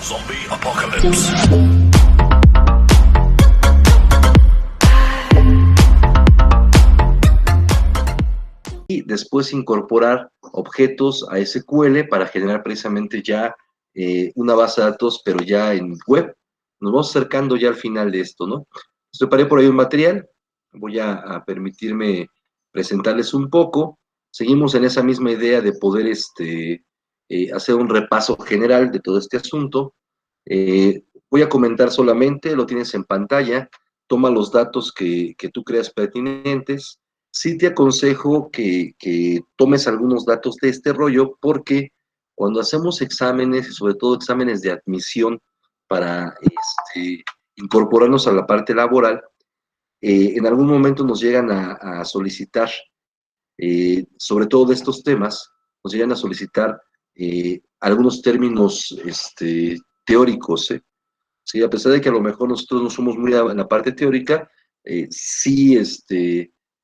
Zombie Apocalypse. Y después incorporar objetos a SQL para generar precisamente ya una base de datos, pero ya en web. Nos vamos acercando ya al final de esto, ¿no? Preparé por ahí un material, voy a permitirme presentarles un poco. Seguimos en esa misma idea de poder hacer un repaso general de todo este asunto. Voy a comentar solamente, lo tienes en pantalla, toma los datos que tú creas pertinentes. Sí te aconsejo que tomes algunos datos de este rollo porque cuando hacemos exámenes y sobre todo exámenes de admisión para incorporarnos a la parte laboral, en algún momento nos llegan a solicitar, sobre todo de estos temas, nos llegan a solicitar algunos términos teóricos, ¿eh? Sí, a pesar de que a lo mejor nosotros no somos muy en la parte teórica, sí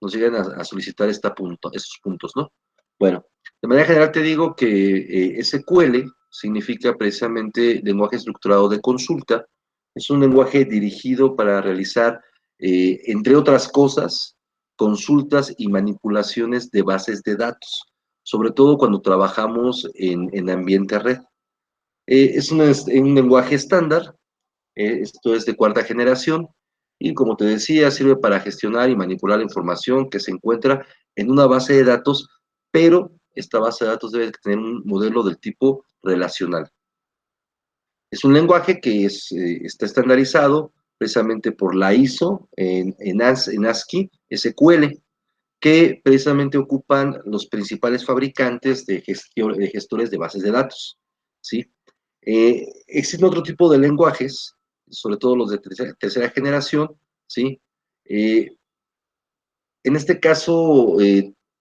nos llegan a solicitar estos puntos, ¿no? Bueno, de manera general te digo que SQL significa precisamente lenguaje estructurado de consulta. Es un lenguaje dirigido para realizar, entre otras cosas, consultas y manipulaciones de bases de datos, sobre todo cuando trabajamos en ambiente red. Es un lenguaje estándar, esto es de cuarta generación y como te decía, sirve para gestionar y manipular la información que se encuentra en una base de datos, pero esta base de datos debe tener un modelo del tipo relacional. Es un lenguaje que está estandarizado precisamente por la ISO en ASCII SQL, que precisamente ocupan los principales fabricantes de gestores de bases de datos, ¿sí? Existen otro tipo de lenguajes, sobre todo los de tercera generación, ¿sí? Eh, en este caso,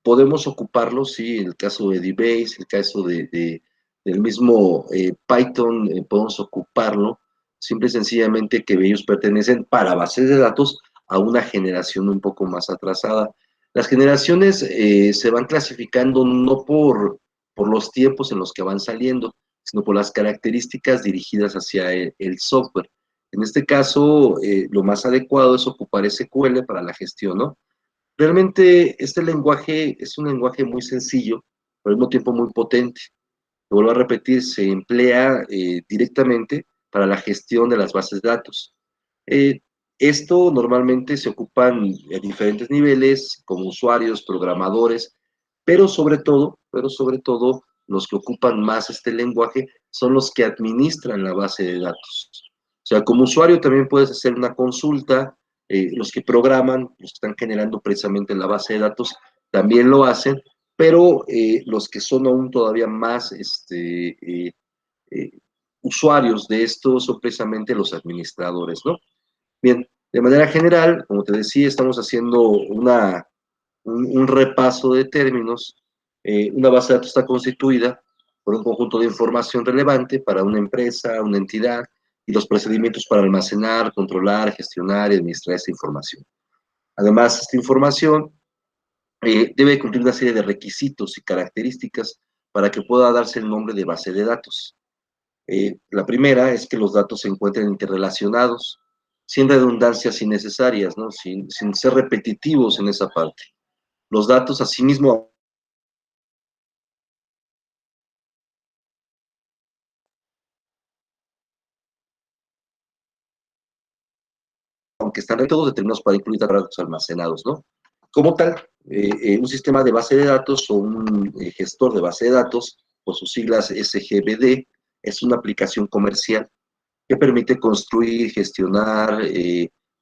podemos ocuparlos, ¿sí? En el caso de DBase, el caso del mismo Python, podemos ocuparlo, simple y sencillamente que ellos pertenecen para bases de datos a una generación un poco más atrasada. Las generaciones se van clasificando no por los tiempos en los que van saliendo, sino por las características dirigidas hacia el software. En este caso, lo más adecuado es ocupar SQL para la gestión, ¿no? Realmente este lenguaje es un lenguaje muy sencillo, pero al mismo tiempo muy potente. Lo vuelvo a repetir, se emplea directamente para la gestión de las bases de datos. Eh, Esto normalmente se ocupan a diferentes niveles, como usuarios, programadores, pero sobre todo, los que ocupan más este lenguaje son los que administran la base de datos. O sea, como usuario también puedes hacer una consulta, los que programan, los que están generando precisamente la base de datos, también lo hacen, pero los que son aún todavía más eh, usuarios de esto son precisamente los administradores, ¿no? Bien, de manera general, como te decía, estamos haciendo un repaso de términos. Una base de datos está constituida por un conjunto de información relevante para una empresa, una entidad, y los procedimientos para almacenar, controlar, gestionar y administrar esta información. Además, esta información debe cumplir una serie de requisitos y características para que pueda darse el nombre de base de datos. La primera es que los datos se encuentren interrelacionados, sin redundancias innecesarias, ¿no? Sin ser repetitivos en esa parte. Los datos, asimismo, aunque están todos determinados para incluir datos almacenados, ¿no? Como tal, un sistema de base de datos o un gestor de base de datos, por sus siglas SGBD, es una aplicación comercial que permite construir, gestionar,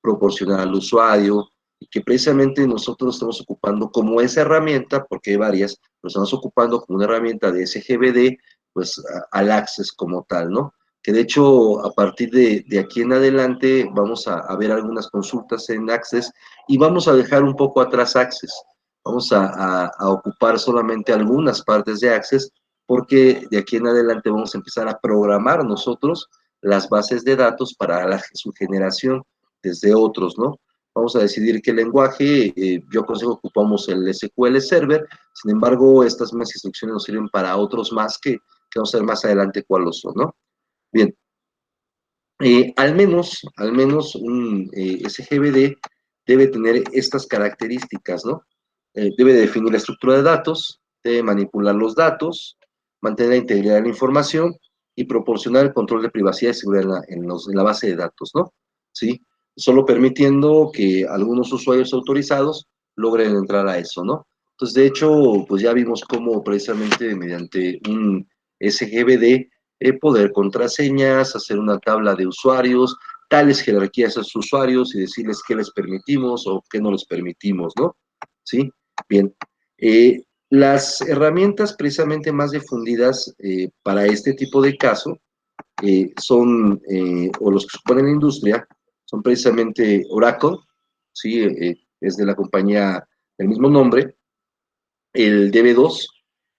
proporcionar al usuario, y que precisamente nosotros estamos ocupando como esa herramienta, porque hay varias, pero estamos ocupando como una herramienta de SGBD, pues al Access como tal, ¿no? Que de hecho, a partir de aquí en adelante, vamos a ver algunas consultas en Access y vamos a dejar un poco atrás Access. Vamos a ocupar solamente algunas partes de Access, porque de aquí en adelante vamos a empezar a programar nosotros las bases de datos para su generación desde otros, ¿no? Vamos a decidir qué lenguaje, yo aconsejo que ocupamos el SQL Server, sin embargo, estas mismas instrucciones nos sirven para otros más que vamos a ver más adelante cuáles son, ¿no? Bien, Al menos un SGBD debe tener estas características, ¿no? Debe definir la estructura de datos, debe manipular los datos, mantener la integridad de la información y proporcionar el control de privacidad y seguridad en la base de datos, ¿no? ¿Sí? Solo permitiendo que algunos usuarios autorizados logren entrar a eso, ¿no? Entonces, de hecho, pues ya vimos cómo precisamente mediante un SGBD poder contraseñas, hacer una tabla de usuarios, tales jerarquías a sus usuarios y decirles qué les permitimos o qué no les permitimos, ¿no? ¿Sí? Bien. Las herramientas precisamente más difundidas para este tipo de caso son, o los que suponen la industria, son precisamente Oracle, ¿sí? Es de la compañía del mismo nombre, el DB2,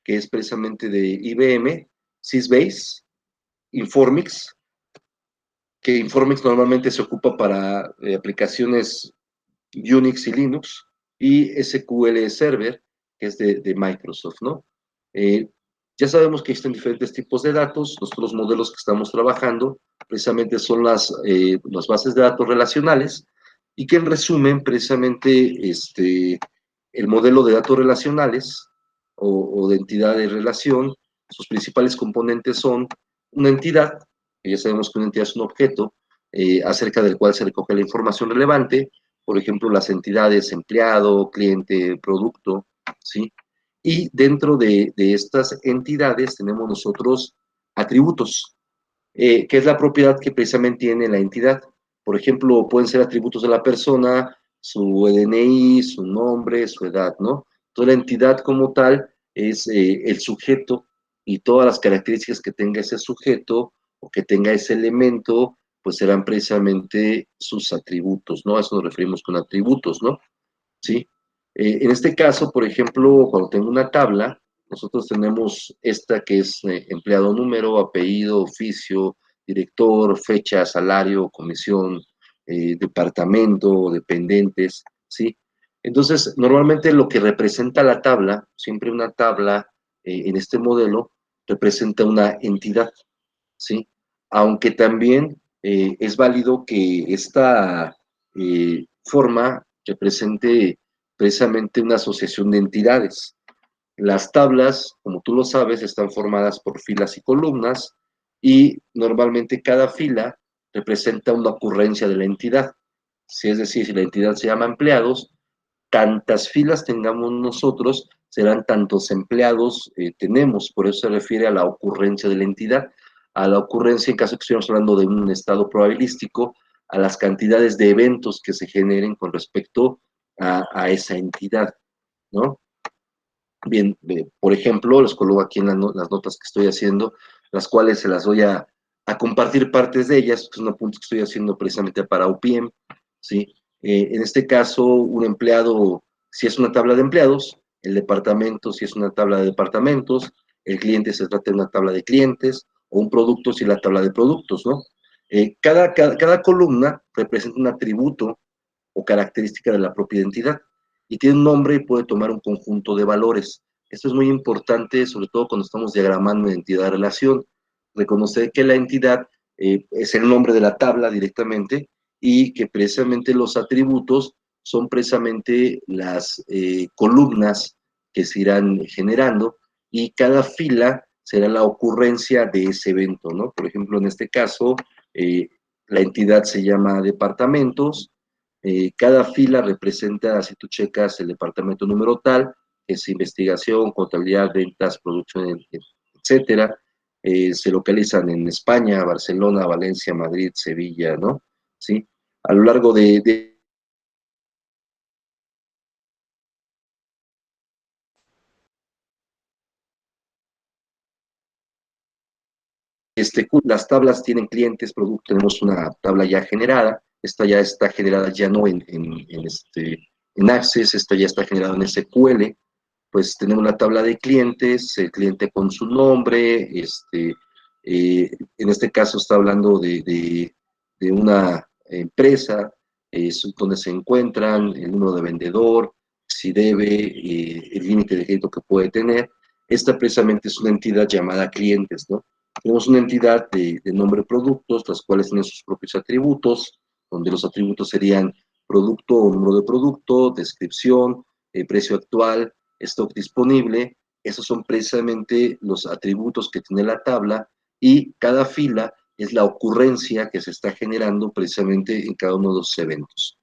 que es precisamente de IBM, Sysbase, Informix, que Informix normalmente se ocupa para aplicaciones Unix y Linux, y SQL Server, que es de Microsoft, ¿no? Eh, ya sabemos que existen diferentes tipos de datos. Nosotros los modelos que estamos trabajando precisamente son las bases de datos relacionales, y que en resumen precisamente el modelo de datos relacionales o de entidad de relación, sus principales componentes son una entidad, que ya sabemos que una entidad es un objeto, acerca del cual se recoge la información relevante, por ejemplo, las entidades empleado, cliente, producto, ¿sí? Y dentro de estas entidades tenemos nosotros atributos, que es la propiedad que precisamente tiene la entidad. Por ejemplo, pueden ser atributos de la persona, su DNI, su nombre, su edad, ¿no? Toda la entidad como tal es el sujeto, y todas las características que tenga ese sujeto o que tenga ese elemento, pues serán precisamente sus atributos, ¿no? A eso nos referimos con atributos, ¿no? ¿Sí? En este caso, por ejemplo, cuando tengo una tabla, nosotros tenemos esta que es empleado número, apellido, oficio, director, fecha, salario, comisión, departamento, dependientes, ¿sí? Entonces, normalmente lo que representa la tabla, siempre una tabla en este modelo, representa una entidad, ¿sí? Aunque también es válido que esta forma represente precisamente una asociación de entidades. Las tablas, como tú lo sabes, están formadas por filas y columnas, y normalmente cada fila representa una ocurrencia de la entidad. Si es decir, si la entidad se llama empleados, tantas filas tengamos nosotros, serán tantos empleados tenemos. Por eso se refiere a la ocurrencia de la entidad, a la ocurrencia en caso que estuviéramos hablando de un estado probabilístico, a las cantidades de eventos que se generen con respecto a esa entidad, ¿no? Bien, por ejemplo, les coloco aquí en las notas que estoy haciendo, las cuales se las voy a compartir partes de ellas, que son apuntes que estoy haciendo precisamente para UPM, ¿sí? En este caso, un empleado, si es una tabla de empleados, el departamento, si es una tabla de departamentos, el cliente se trata de una tabla de clientes, o un producto, si es la tabla de productos, ¿no? Cada columna representa un atributo o característica de la propia identidad, y tiene un nombre y puede tomar un conjunto de valores. Esto es muy importante, sobre todo cuando estamos diagramando entidad-relación, reconocer que la entidad es el nombre de la tabla directamente, y que precisamente los atributos son precisamente las columnas que se irán generando, y cada fila será la ocurrencia de ese evento, ¿no? Por ejemplo, en este caso, la entidad se llama departamentos. Cada fila representa, si tú checas, el departamento número tal, que es investigación, contabilidad, ventas, producción, etcétera. Se localizan en España, Barcelona, Valencia, Madrid, Sevilla, ¿no? ¿Sí? A lo largo de las tablas tienen clientes, productos. Tenemos una tabla ya generada. Esta ya está generada ya no en Access, esta ya está generada en SQL. Pues tenemos la tabla de clientes, el cliente con su nombre, en este caso está hablando de una empresa, donde se encuentran, el número de vendedor, si debe, el límite de crédito que puede tener. Esta precisamente es una entidad llamada clientes, ¿no? Tenemos una entidad de nombre productos, las cuales tienen sus propios atributos, donde los atributos serían producto o número de producto, descripción, precio actual, stock disponible. Esos son precisamente los atributos que tiene la tabla, y cada fila es la ocurrencia que se está generando precisamente en cada uno de los eventos.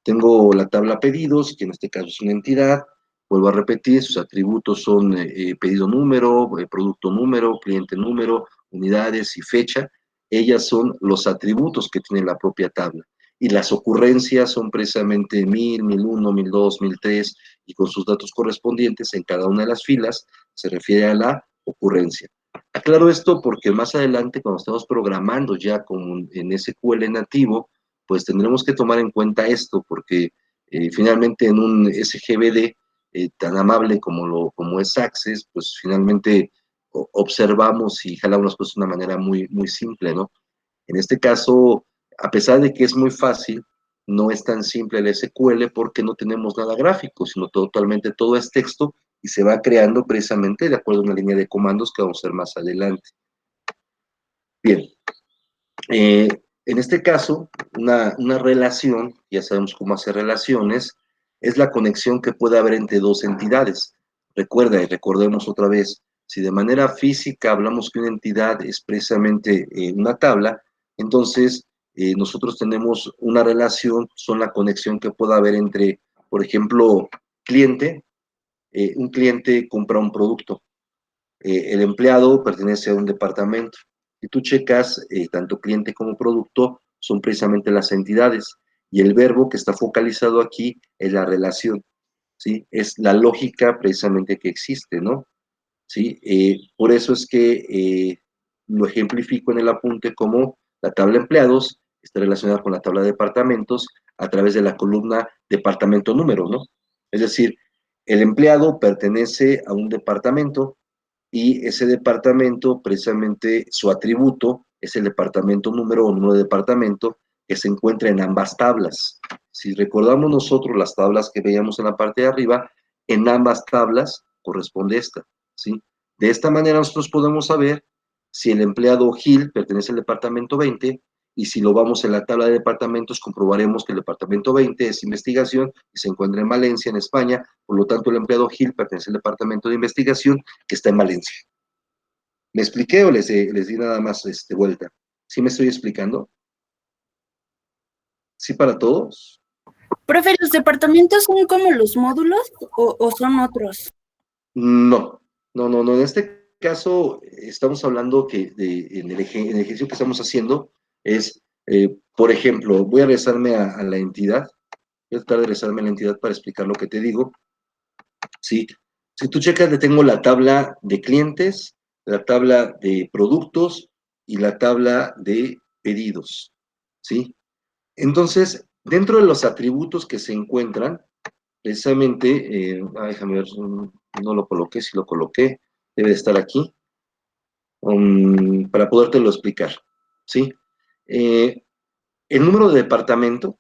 Tengo la tabla pedidos, que en este caso es una entidad. Vuelvo a repetir, sus atributos son pedido número, producto número, cliente número, unidades y fecha. Ellas son los atributos que tiene la propia tabla. Y las ocurrencias son precisamente 1000, 1001, 1002, 1003, y con sus datos correspondientes en cada una de las filas se refiere a la ocurrencia. Aclaro esto porque más adelante, cuando estemos programando ya con, en SQL nativo, pues tendremos que tomar en cuenta esto, porque finalmente en un SGBD tan amable como es Access, pues finalmente observamos y jalamos las cosas de una manera muy, muy simple, ¿no? En este caso, a pesar de que es muy fácil, no es tan simple el SQL porque no tenemos nada gráfico, sino totalmente todo es texto y se va creando precisamente de acuerdo a una línea de comandos que vamos a ver más adelante. Bien, Eh, en este caso, una relación, ya sabemos cómo hacer relaciones, es la conexión que puede haber entre dos entidades. Recuerda, y recordemos otra vez, si de manera física hablamos que una entidad es precisamente una tabla, entonces nosotros tenemos una relación, son la conexión que puede haber entre, por ejemplo, cliente, un cliente compra un producto, el empleado pertenece a un departamento. Si tú checas, tanto cliente como producto son precisamente las entidades, y el verbo que está focalizado aquí es la relación, ¿sí? Es la lógica precisamente que existe, ¿no? ¿Sí? Por eso es que lo ejemplifico en el apunte como la tabla empleados está relacionada con la tabla de departamentos a través de la columna departamento número, ¿no? Es decir, el empleado pertenece a un departamento, y ese departamento, precisamente su atributo, es el departamento número o número de departamento que se encuentra en ambas tablas. Si recordamos nosotros las tablas que veíamos en la parte de arriba, en ambas tablas corresponde esta, ¿sí? De esta manera nosotros podemos saber si el empleado Gil pertenece al departamento 20, y si lo vamos en la tabla de departamentos, comprobaremos que el departamento 20 es investigación y se encuentra en Valencia, en España. Por lo tanto, el empleado Gil pertenece al departamento de investigación que está en Valencia. ¿Me expliqué o les di nada más vuelta? ¿Sí me estoy explicando? ¿Sí para todos? Profe, ¿los departamentos son como los módulos o son otros? No, no, no, no. En este caso estamos hablando que en en el ejercicio que estamos haciendo es, por ejemplo, voy a regresarme a la entidad. Voy a tratar de regresarme a la entidad para explicar lo que te digo. Sí, si tú checas, le tengo la tabla de clientes, la tabla de productos y la tabla de pedidos, ¿sí? Entonces, dentro de los atributos que se encuentran, precisamente, déjame ver, no lo coloqué, si lo coloqué, debe de estar aquí, para podértelo explicar, ¿sí? Eh, el número de departamento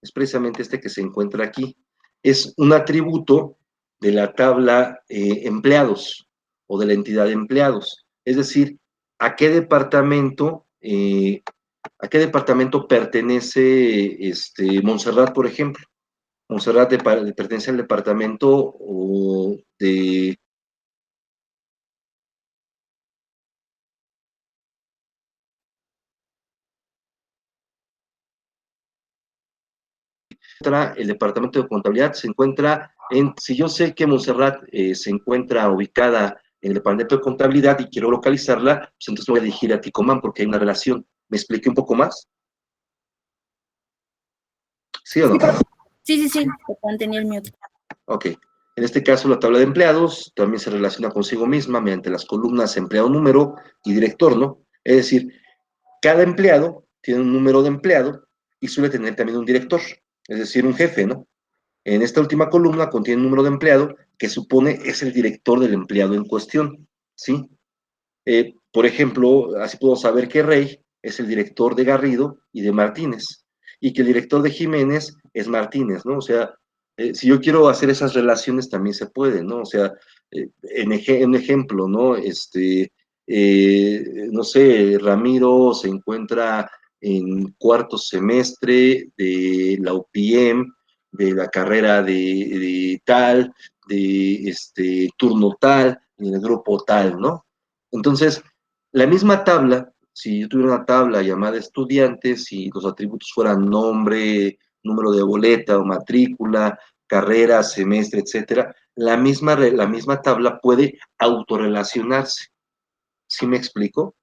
es precisamente este que se encuentra aquí. Es un atributo de la tabla empleados o de la entidad de empleados. Es decir, a qué departamento pertenece Montserrat, por ejemplo. Montserrat pertenece al departamento de el departamento de contabilidad se encuentra si yo sé que Montserrat se encuentra ubicada en el departamento de contabilidad y quiero localizarla, pues entonces voy a dirigir a Ticomán porque hay una relación. ¿Me expliqué un poco más? ¿Sí o Sí, no? sí, sí, perdón, tenía el mute. Ok. En este caso, la tabla de empleados también se relaciona consigo misma mediante las columnas empleado número y director, ¿no? Es decir, cada empleado tiene un número de empleado y suele tener también un director, es decir, un jefe, ¿no? En esta última columna contiene un número de empleado que supone es el director del empleado en cuestión, ¿sí? Por ejemplo, así puedo saber que Rey es el director de Garrido y de Martínez, y que el director de Jiménez es Martínez, ¿no? O sea, si yo quiero hacer esas relaciones también se puede, ¿no? O sea, en ejemplo, ¿no? no sé, Ramiro se encuentra en cuarto semestre de la UPM, de la carrera de tal, de turno tal, en el grupo tal, ¿no? Entonces, la misma tabla, si yo tuviera una tabla llamada estudiantes, si los atributos fueran nombre, número de boleta o matrícula, carrera, semestre, etcétera, la misma tabla puede autorrelacionarse. ¿Sí me explico?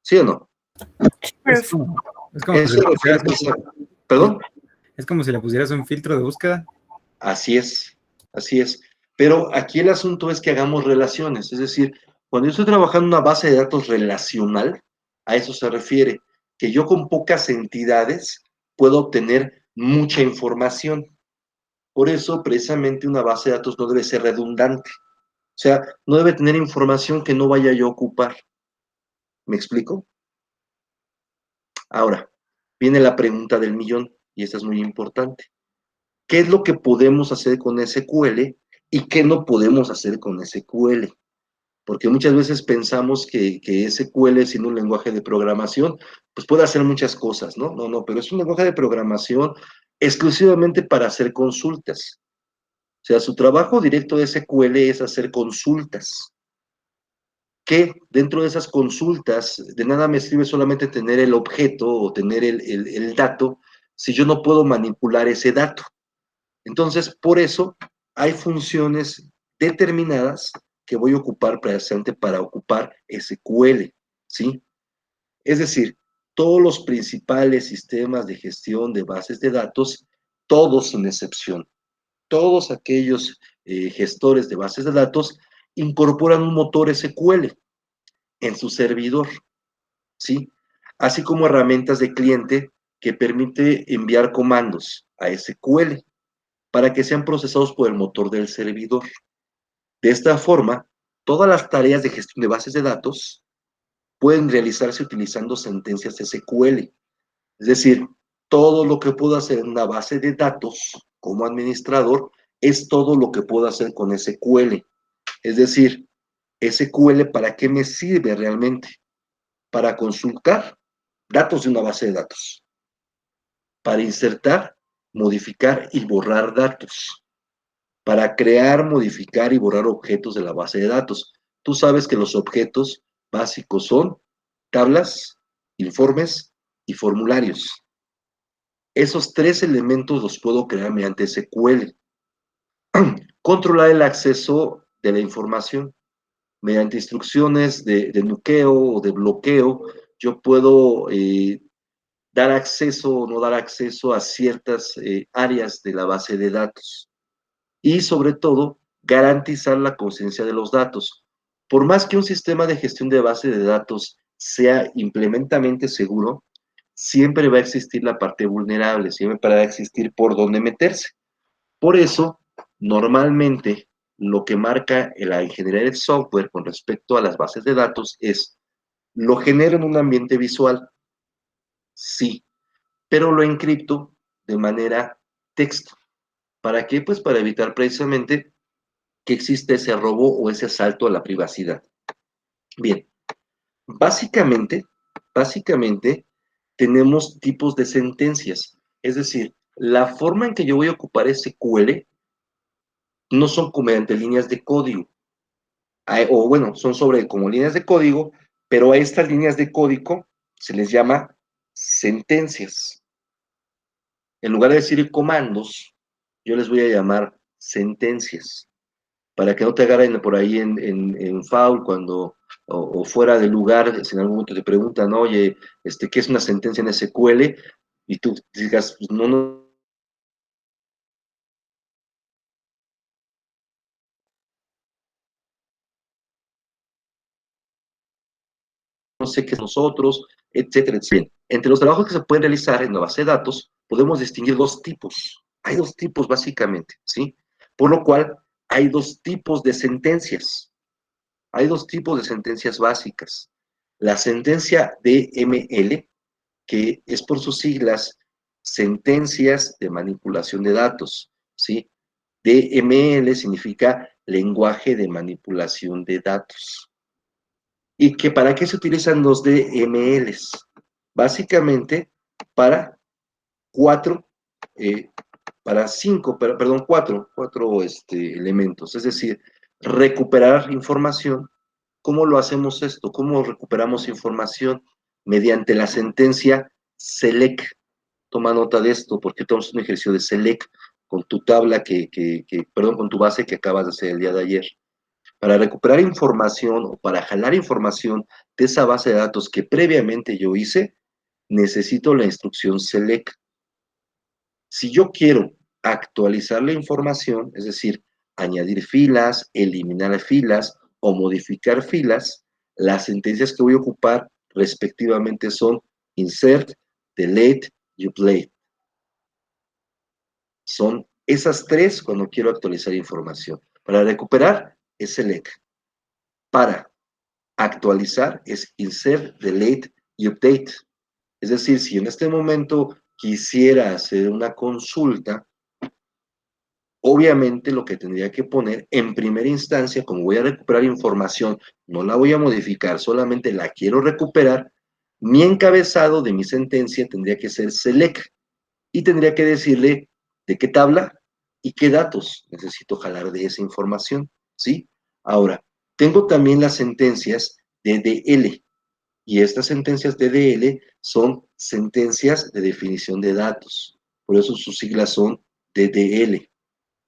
¿Sí o no? Es Profe. como, es como si Eso le refiere pusieras ¿Perdón? es como si le pusieras un filtro de búsqueda. Así es, así es. Pero aquí el asunto es que hagamos relaciones, es decir, cuando yo estoy trabajando en una base de datos relacional, a eso se refiere, que yo con pocas entidades puedo obtener mucha información. Por eso, precisamente, una base de datos no debe ser redundante. O sea, no debe tener información que no vaya yo a ocupar. ¿Me explico? Ahora, viene la pregunta del millón, y esta es muy importante. ¿Qué es lo que podemos hacer con SQL y qué no podemos hacer con SQL? Porque muchas veces pensamos que SQL, siendo un lenguaje de programación, pues puede hacer muchas cosas, ¿no? No, no, pero es un lenguaje de programación exclusivamente para hacer consultas. O sea, su trabajo directo de SQL es hacer consultas. Que dentro de esas consultas, de nada me sirve solamente tener el objeto o tener el dato si yo no puedo manipular ese dato. Entonces, por eso hay funciones determinadas que voy a ocupar precisamente para ocupar SQL, ¿sí? Es decir, todos los principales sistemas de gestión de bases de datos, todos sin excepción, todos aquellos gestores de bases de datos incorporan un motor SQL en su servidor, ¿sí? Así como herramientas de cliente que permite enviar comandos a SQL para que sean procesados por el motor del servidor. De esta forma, todas las tareas de gestión de bases de datos pueden realizarse utilizando sentencias SQL. Es decir, todo lo que puedo hacer en una base de datos como administrador es todo lo que puedo hacer con SQL. Es decir, SQL, ¿para qué me sirve realmente? Para consultar datos de una base de datos, para insertar, modificar y borrar datos, para crear, modificar y borrar objetos de la base de datos. Tú sabes que los objetos básicos son tablas, informes y formularios. Esos tres elementos los puedo crear mediante SQL. Controlar el acceso de la información mediante instrucciones de nuqueo o de bloqueo. Yo puedo dar acceso o no dar acceso a ciertas áreas de la base de datos. Y sobre todo, garantizar la consistencia de los datos. Por más que un sistema de gestión de base de datos sea implementamente seguro, siempre va a existir la parte vulnerable, siempre va a existir por dónde meterse. Por eso, normalmente, lo que marca la ingeniería del software con respecto a las bases de datos es, lo genero en un ambiente visual, sí, pero lo encripto de manera texto. ¿Para qué? Pues para evitar precisamente que existe ese robo o ese asalto a la privacidad. Bien, básicamente, básicamente tenemos tipos de sentencias. Es decir, la forma en que yo voy a ocupar SQL no son como mediante líneas de código, o bueno, son sobre como líneas de código, pero a estas líneas de código se les llama sentencias. En lugar de decir comandos, yo les voy a llamar sentencias, para que no te agarren por ahí en foul cuando, o fuera de lugar, si en algún momento te preguntan, oye, ¿qué es una sentencia en SQL? Y tú digas, pues no, no, no sé qué es nosotros, etcétera, etcétera. Bien, entre los trabajos que se pueden realizar en la base de datos, podemos distinguir dos tipos. Hay dos tipos básicamente, ¿sí? Por lo cual, hay dos tipos de sentencias. Hay dos tipos de sentencias básicas. La sentencia DML, que es por sus siglas, sentencias de manipulación de datos, ¿sí? DML significa lenguaje de manipulación de datos. ¿Y que para qué se utilizan los DMLs? Básicamente para cuatro, para cinco, perdón, cuatro elementos. Es decir, recuperar información. ¿Cómo lo hacemos esto? ¿Cómo recuperamos información? Mediante la sentencia SELECT. Toma nota de esto, porque tenemos un ejercicio de SELECT con tu tabla perdón, con tu base que acabas de hacer el día de ayer. Para recuperar información o para jalar información de esa base de datos que previamente yo hice, necesito la instrucción SELECT. Si yo quiero actualizar la información, es decir, añadir filas, eliminar filas o modificar filas, las sentencias que voy a ocupar respectivamente son insert, delete y update. Son esas tres cuando quiero actualizar información. Para recuperar es select. Para actualizar es insert, delete y update. Es decir, si en este momento quisiera hacer una consulta, obviamente lo que tendría que poner en primera instancia, como voy a recuperar información, no la voy a modificar, solamente la quiero recuperar, mi encabezado de mi sentencia tendría que ser select y tendría que decirle de qué tabla y qué datos necesito jalar de esa información, ¿sí? Ahora, tengo también las sentencias DDL y estas sentencias DDL son sentencias de definición de datos, por eso sus siglas son DDL.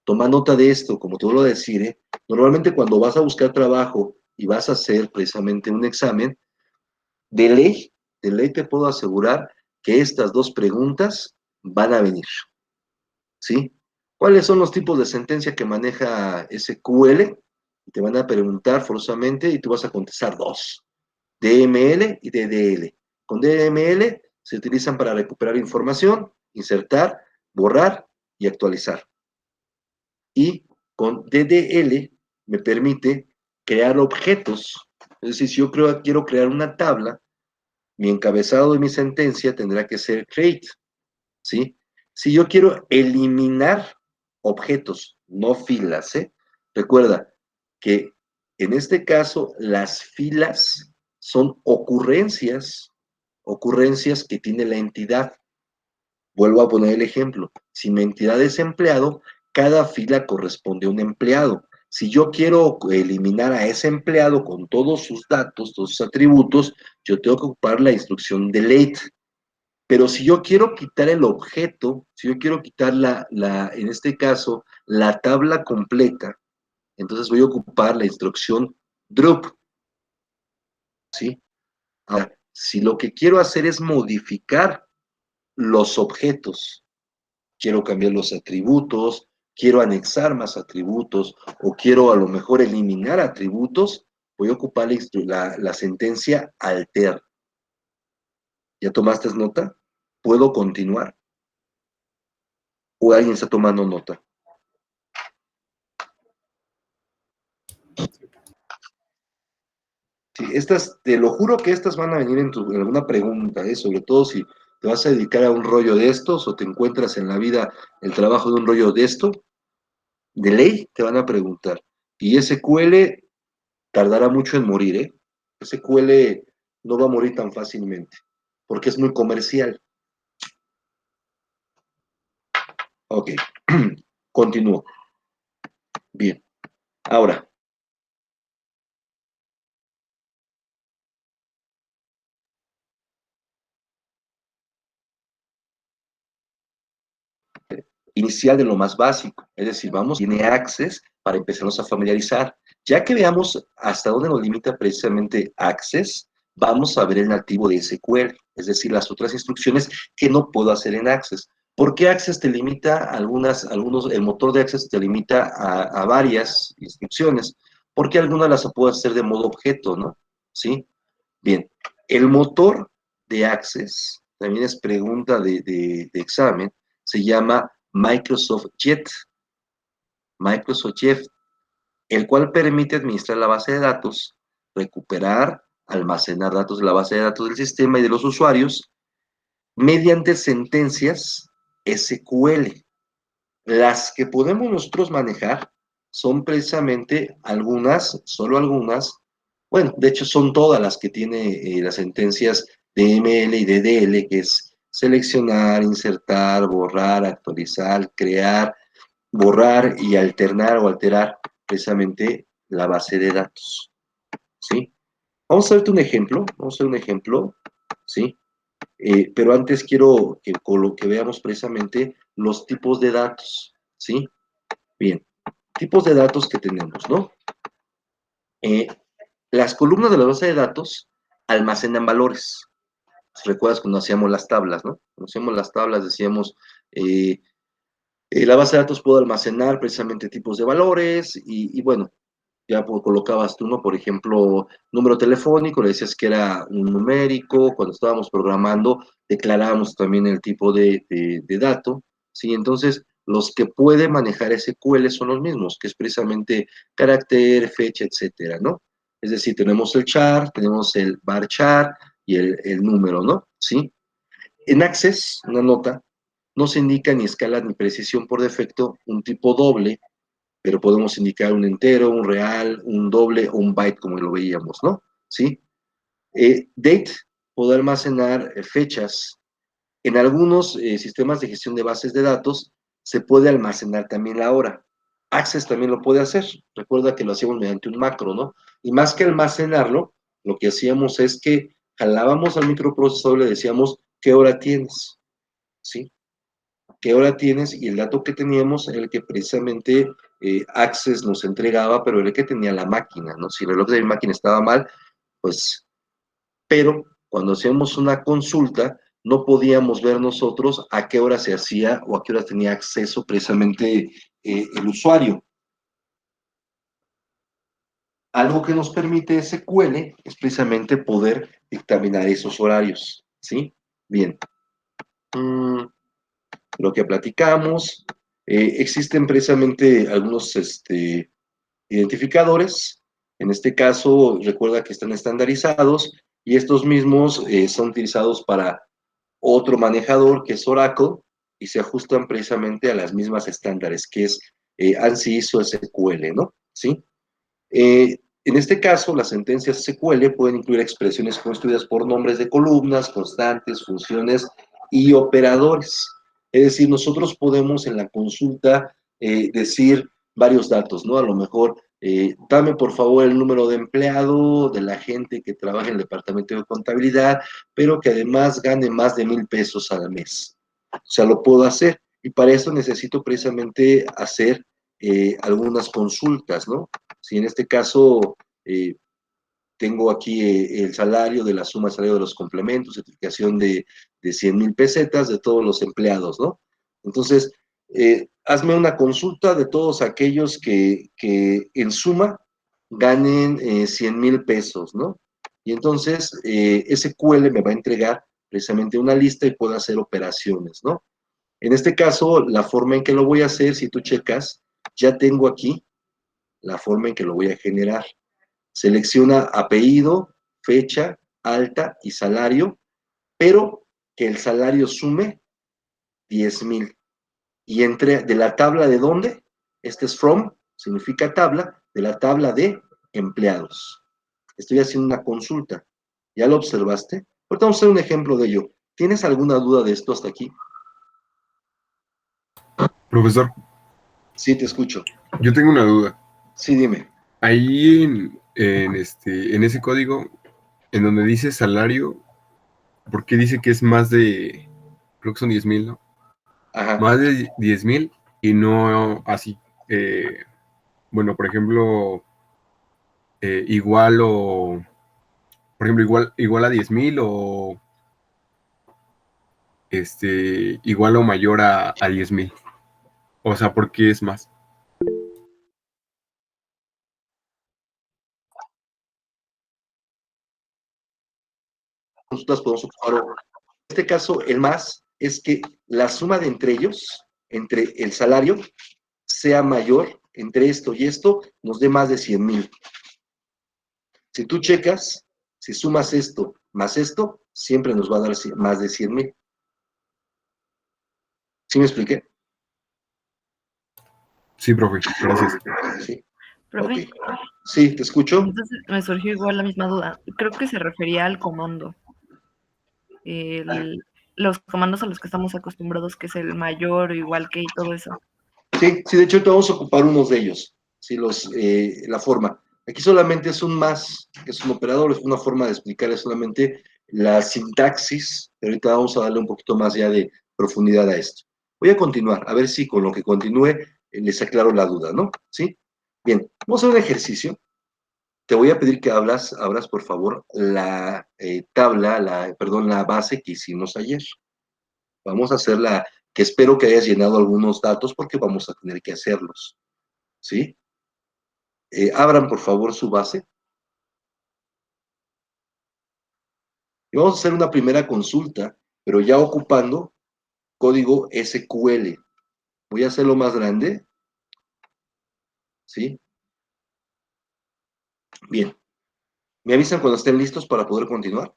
Toma nota de esto, como te vuelvo a decir, normalmente cuando vas a buscar trabajo y vas a hacer precisamente un examen, de ley te puedo asegurar que estas dos preguntas van a venir, ¿sí? ¿Cuáles son los tipos de sentencia que maneja SQL? Te van a preguntar forzosamente y tú vas a contestar dos, DML y DDL. Con DML se utilizan para recuperar información, insertar, borrar y actualizar. Y con DDL me permite crear objetos. Es decir, si yo quiero crear una tabla, mi encabezado de mi sentencia tendrá que ser create, ¿sí? Si yo quiero eliminar objetos, no filas, ¿eh? Recuerda que en este caso las filas son ocurrencias que tiene la entidad. Vuelvo a poner el ejemplo. Si mi entidad es empleado, cada fila corresponde a un empleado. Si yo quiero eliminar a ese empleado con todos sus datos, todos sus atributos, yo tengo que ocupar la instrucción delete. Pero si yo quiero quitar el objeto, si yo quiero quitar en este caso, la tabla completa, entonces voy a ocupar la instrucción drop, ¿sí? Ahora, si lo que quiero hacer es modificar los objetos, quiero cambiar los atributos, quiero anexar más atributos o quiero a lo mejor eliminar atributos, voy a ocupar la sentencia alter. ¿Ya tomaste nota? ¿Puedo continuar? ¿O alguien está tomando nota? Sí, te lo juro que estas van a venir en alguna pregunta, sobre todo si te vas a dedicar a un rollo de estos o te encuentras en la vida el trabajo de un rollo de esto, de ley te van a preguntar. Y SQL tardará mucho en morir, ¿eh? SQL no va a morir tan fácilmente, porque es muy comercial. Ok, continúo. Bien, ahora, inicial de lo más básico, es decir, tiene Access para empezarnos a familiarizar. Ya que veamos hasta dónde nos limita precisamente Access, vamos a ver el nativo de SQL, es decir, las otras instrucciones que no puedo hacer en Access. ¿Por qué Access te limita el motor de Access te limita a varias instrucciones? Porque algunas las puedo hacer de modo objeto, ¿no? ¿Sí? Bien, el motor de Access, también es pregunta de examen, se llama Microsoft Jet, el cual permite administrar la base de datos, recuperar, almacenar datos de la base de datos del sistema y de los usuarios mediante sentencias SQL. Las que podemos nosotros manejar son precisamente algunas, solo algunas, Bueno, de hecho son todas las que tiene las sentencias de ML y de DL, que es seleccionar, insertar, borrar, actualizar, crear, borrar y alternar o alterar precisamente la base de datos, ¿sí? Vamos a verte un ejemplo, ¿sí? Pero antes quiero que veamos precisamente los tipos de datos, ¿sí? Bien, tipos de datos que tenemos, ¿no? Eh, las columnas de la base de datos almacenan valores. ¿Recuerdas cuando hacíamos las tablas, no? Cuando hacíamos las tablas decíamos, la base de datos puede almacenar precisamente tipos de valores y bueno, ya colocabas tú, ¿no? Por ejemplo, número telefónico, le decías que era un numérico, cuando estábamos programando declarábamos también el tipo de dato, ¿sí? Entonces, los que puede manejar SQL son los mismos, que es precisamente carácter, fecha, etcétera, ¿no? Es decir, tenemos el char, tenemos el varchar y el número, ¿no? ¿Sí? En Access, una nota, no se indica ni escala ni precisión por defecto un tipo doble, pero podemos indicar un entero, un real, un doble o un byte, como lo veíamos, ¿no? ¿Sí? Date puede almacenar fechas. En algunos sistemas de gestión de bases de datos se puede almacenar también la hora. Access también lo puede hacer. Recuerda que lo hacíamos mediante un macro, ¿no? Y más que almacenarlo, lo que hacíamos es que jalábamos al microprocesador y le decíamos, ¿qué hora tienes? ¿Sí? ¿Qué hora tienes? Y el dato que teníamos era el que precisamente Access nos entregaba, pero era el que tenía la máquina, ¿no? Si el reloj de mi máquina estaba mal, pues, pero cuando hacíamos una consulta, no podíamos ver nosotros a qué hora se hacía o a qué hora tenía acceso precisamente el usuario. Algo que nos permite SQL es precisamente poder dictaminar esos horarios, ¿sí? Bien. Lo que platicamos, existen precisamente algunos identificadores, en este caso recuerda que están estandarizados y estos mismos son utilizados para otro manejador que es Oracle y se ajustan precisamente a las mismas estándares que es ANSI ISO SQL, ¿no? ¿Sí? En este caso, las sentencias SQL pueden incluir expresiones construidas por nombres de columnas, constantes, funciones y operadores. Es decir, nosotros podemos en la consulta decir varios datos, ¿no? A lo mejor, dame por favor el número de empleado de la gente que trabaja en el departamento de contabilidad, pero que además gane más de 1,000 pesos al mes. O sea, lo puedo hacer. Y para eso necesito precisamente hacer algunas consultas, ¿no? Si en este caso tengo aquí el salario de la suma de salario de los complementos, certificación de 100,000 pesetas de todos los empleados, ¿no? Entonces, hazme una consulta de todos aquellos que en suma ganen 100,000 pesos, ¿no? Y entonces SQL me va a entregar precisamente una lista y puedo hacer operaciones, ¿no? En este caso, la forma en que lo voy a hacer, si tú checas, ya tengo aquí la forma en que lo voy a generar. Selecciona apellido, fecha, alta y salario, pero que el salario sume 10,000. Y entre de la tabla de dónde, este es from, significa tabla, de la tabla de empleados. Estoy haciendo una consulta. ¿Ya lo observaste? Ahorita vamos a hacer un ejemplo de ello. ¿Tienes alguna duda de esto hasta aquí? Profesor, Sí, te escucho. yo tengo una duda. Sí, dime. Ahí en ese código, en donde dice salario, ¿por qué dice que es más de, creo que son 10,000, ¿no? Ajá. Más de 10,000 y no así, bueno, por ejemplo, igual o, por ejemplo, igual a 10,000 o igual o mayor a 10,000. O sea, ¿por qué es más? Consultas podemos ocupar. En este caso, el más es que la suma de entre ellos, entre el salario, sea mayor entre esto y esto, nos dé más de 100,000. Si tú checas, si sumas esto más esto, siempre nos va a dar más de 100,000. ¿Sí me expliqué? Sí, profe, gracias. Sí. Profe, Ok. Sí, te escucho. entonces me surgió igual la misma duda. Creo que se refería al comando. Los comandos a los que estamos acostumbrados, que es el mayor, igual que y todo eso. Sí, sí, de hecho, te vamos a ocupar unos de ellos. Sí, la forma. Aquí solamente es un más, que es un operador, es una forma de explicar es solamente la sintaxis. Pero ahorita vamos a darle un poquito más ya de profundidad a esto. Voy a continuar, a ver si con lo que continúe les aclaro la duda, ¿no? ¿Sí? Bien, vamos a hacer un ejercicio. Te voy a pedir que abras por favor, la tabla, perdón, la base que hicimos ayer. Vamos a hacerla, que espero que hayas llenado algunos datos porque vamos a tener que hacerlos, ¿sí? Abran por favor su base. Y vamos a hacer una primera consulta, pero ya ocupando código SQL. Voy a hacerlo más grande, ¿sí? Bien. ¿Me avisan cuando estén listos para poder continuar?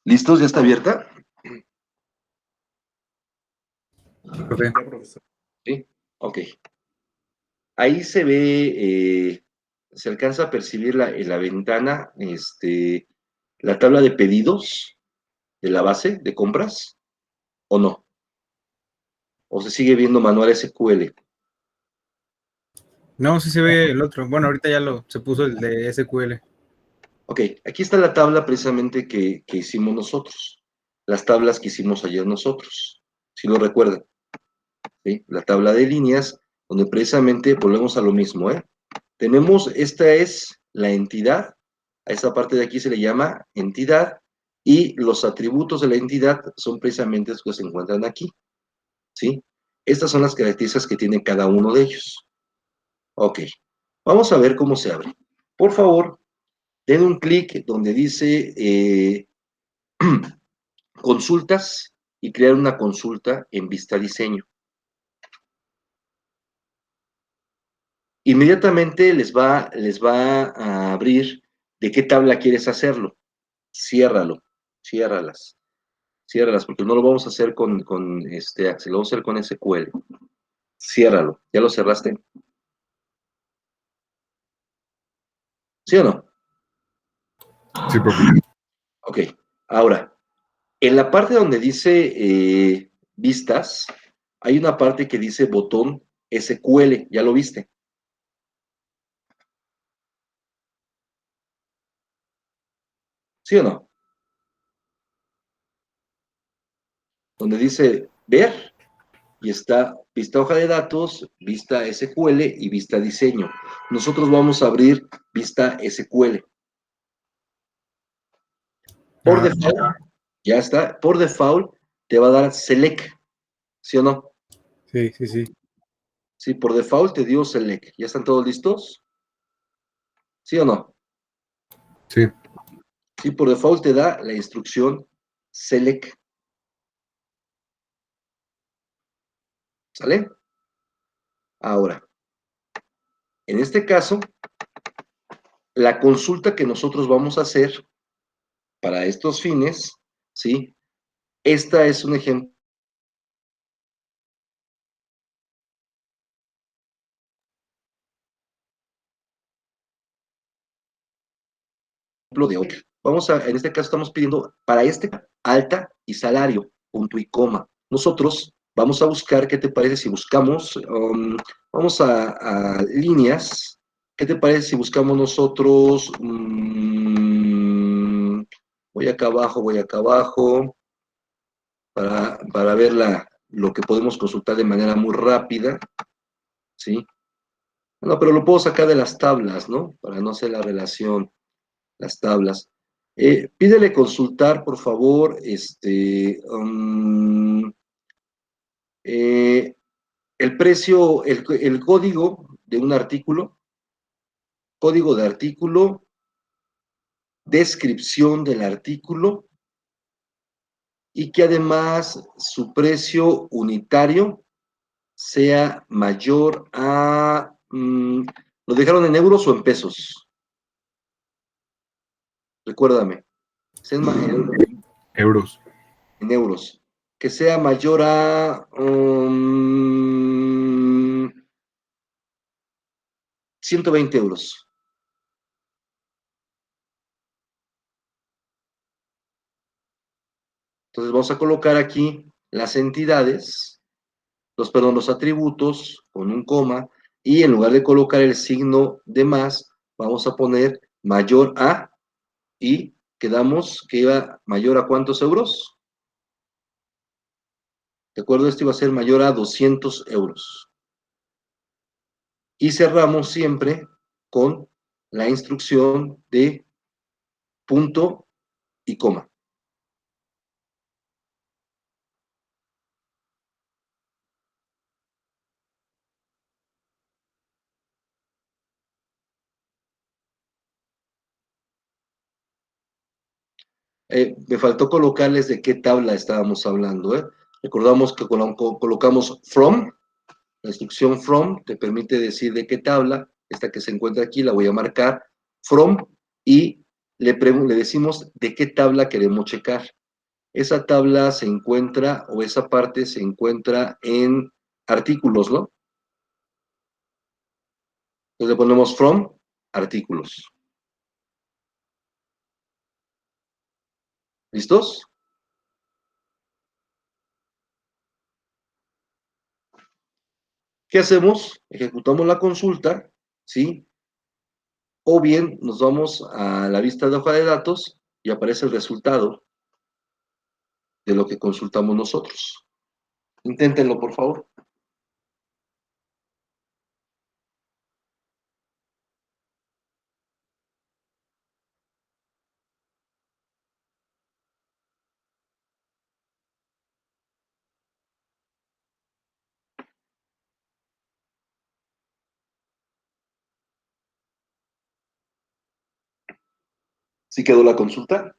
¿Listos? ¿Ya está abierta? Sí, profe. Sí. Ok. Ahí se ve, se alcanza a percibir en la ventana, la tabla de pedidos de la base de compras, ¿o no? ¿O se sigue viendo manual SQL? No, sí se ve el otro. Bueno, ahorita ya se puso el de SQL. Ok, aquí está la tabla precisamente que hicimos nosotros. Las tablas que hicimos ayer nosotros, si lo recuerdan. ¿Sí? La tabla de líneas, donde precisamente volvemos a lo mismo, ¿eh? Esta es la entidad, a esta parte de aquí se le llama entidad, y los atributos de la entidad son precisamente los que se encuentran aquí, ¿sí? Estas son las características que tiene cada uno de ellos. Ok, vamos a ver cómo se abre. Por favor, den un clic donde dice consultas y crear una consulta en Vista Diseño. Inmediatamente les va a abrir de qué tabla quieres hacerlo. Ciérralo, ciérralas, porque no lo vamos a hacer con Axel, lo vamos a hacer con SQL. Ciérralo, ¿ya lo cerraste? ¿Sí o no? Sí, profe. Ok, ahora, en la parte donde dice vistas, hay una parte que dice botón SQL, ¿ya lo viste? ¿Sí o no? Donde dice ver, y está vista hoja de datos, vista SQL y vista diseño. Nosotros vamos a abrir vista SQL. Por default, ya está, por default te va a dar select, ¿sí o no? Sí, sí, sí. Sí, por default te dio select. ¿Ya están todos listos? ¿Sí o no? Sí. Sí, por default te da la instrucción select. ¿Sale? Ahora, en este caso, la consulta que nosotros vamos a hacer para estos fines, ¿sí? Esta es un ejemplo de hoy. En este caso estamos pidiendo para alta y salario, punto y coma. Nosotros vamos a buscar, ¿qué te parece si buscamos, vamos a líneas, ¿qué te parece si buscamos nosotros, voy acá abajo, para ver lo que podemos consultar de manera muy rápida, ¿sí? No, pero lo puedo sacar de las tablas, ¿no? Para no hacer la relación, las tablas. Pídele consultar, por favor, el precio, el código de un artículo, código de artículo, descripción del artículo, y que además su precio unitario sea mayor a... ¿lo dejaron en euros o en pesos? Recuérdame. Es Euros. en euros. Que sea mayor a 120 euros. Entonces vamos a colocar aquí las entidades, los atributos con un coma, y en lugar de colocar el signo de más, vamos a poner mayor a, y quedamos que iba mayor a ¿cuántos euros? De acuerdo, esto iba a ser mayor a 200 euros. Y cerramos siempre con la instrucción de punto y coma. Me faltó colocarles de qué tabla estábamos hablando, ¿eh? Recordamos que colocamos from, la instrucción from te permite decir de qué tabla, esta que se encuentra aquí, la voy a marcar, from, y le decimos de qué tabla queremos checar. Esa tabla se encuentra, o esa parte se encuentra en artículos, ¿no? Entonces le ponemos from, artículos. ¿Listos? ¿Qué hacemos? Ejecutamos la consulta, ¿sí? O bien nos vamos a la vista de hoja de datos y aparece el resultado de lo que consultamos nosotros. Inténtenlo, por favor. ¿Sí quedó la consulta?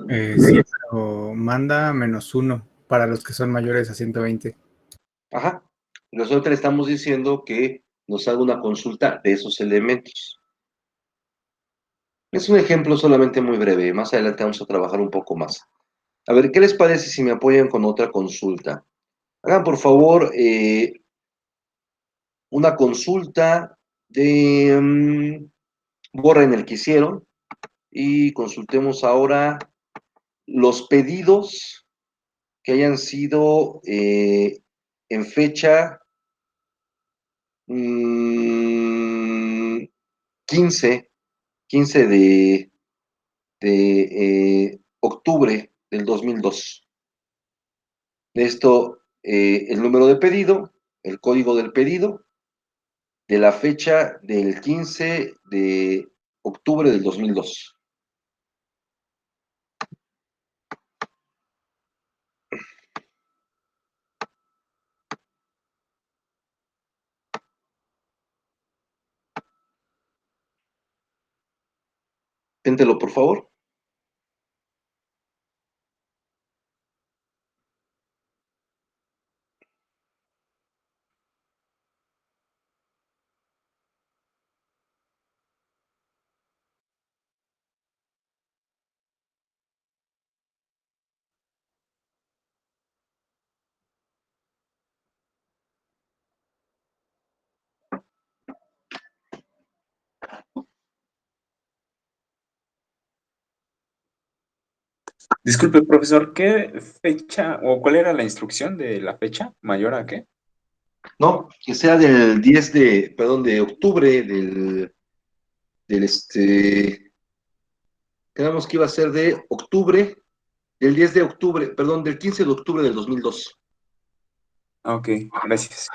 Sí, pero manda -1 para los que son mayores a 120. Ajá. Nosotros le estamos diciendo que nos haga una consulta de esos elementos. Es un ejemplo solamente muy breve. Más adelante vamos a trabajar un poco más. A ver, ¿qué les parece si me apoyan con otra consulta? Hagan, por favor, una consulta de... borren el que hicieron y consultemos ahora los pedidos que hayan sido en fecha 15 de octubre del 2002. Esto, el número de pedido, el código del pedido, de la fecha del 15 de octubre del 2002. Téntelo, por favor. Disculpe, profesor, ¿qué fecha o cuál era la instrucción de la fecha? ¿Mayor a qué? No, que sea del 10 de, perdón, de octubre del del quedamos que iba a ser de octubre, del 10 de octubre, perdón, del 15 de octubre del 2002. Ok, gracias.